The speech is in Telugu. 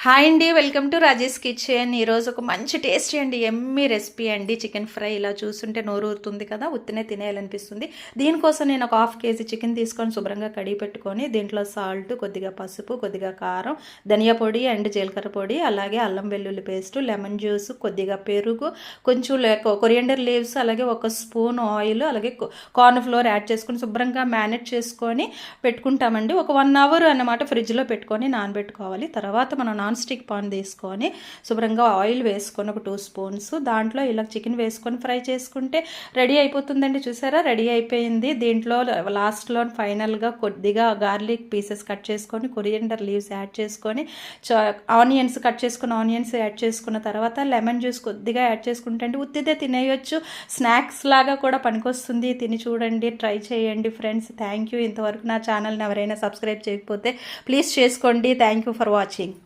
హాయ్ అండి, వెల్కమ్ టు రాజేష్ కిచెన్. ఈరోజు ఒక మంచి టేస్టీ అండి ఎమ్మీ రెసిపీ అండి. చికెన్ ఫ్రై ఇలా చూస్తుంటే నోరు ఊరుతుంది కదా, ఉత్తినే తినేయాలనిపిస్తుంది. దీనికోసం నేను ఒక 1/2 కేజీ చికెన్ తీసుకొని శుభ్రంగా కడిగి పెట్టుకొని దీంట్లో సాల్ట్, కొద్దిగా పసుపు, కొద్దిగా కారం, ధనియా పొడి అండ్ జీలకర్ర పొడి, అలాగే అల్లం వెల్లుల్లి పేస్టు, లెమన్ జ్యూస్, కొద్దిగా పెరుగు, కొంచెం కొరియండర్ లీవ్స్, అలాగే 1 స్పూన్ ఆయిల్, అలాగే కార్న్ ఫ్లోర్ యాడ్ చేసుకొని శుభ్రంగా మ్యారినేట్ చేసుకొని పెట్టుకుంటామండి. ఒక 1 అవర్ అన్నమాట ఫ్రిడ్జ్లో పెట్టుకొని నానబెట్టుకోవాలి. తర్వాత మనం నాన్ స్టిక్ పాన్ తీసుకొని శుభ్రంగా ఆయిల్ వేసుకొని ఒక 2 స్పూన్స్ దాంట్లో ఇలా చికెన్ వేసుకొని ఫ్రై చేసుకుంటే రెడీ అయిపోతుందండి. చూసారా, రెడీ అయిపోయింది. దీంట్లో లాస్ట్లో ఫైనల్గా కొద్దిగా గార్లిక్ పీసెస్ కట్ చేసుకొని, కొరియండర్ లీవ్స్ యాడ్ చేసుకొని, ఆనియన్స్ కట్ చేసుకుని ఆనియన్స్ యాడ్ చేసుకున్న తర్వాత లెమన్ జ్యూస్ కొద్దిగా యాడ్ చేసుకుంటే అండి ఉత్తిదే తినేయొచ్చు. స్నాక్స్ లాగా కూడా పనికొస్తుంది. తిని చూడండి, ట్రై చేయండి ఫ్రెండ్స్. Thank you. ఇంతవరకు నా ఛానల్ని ఎవరైనా సబ్స్క్రైబ్ చేయకపోతే ప్లీజ్ చేసుకోండి. Thank you for watching.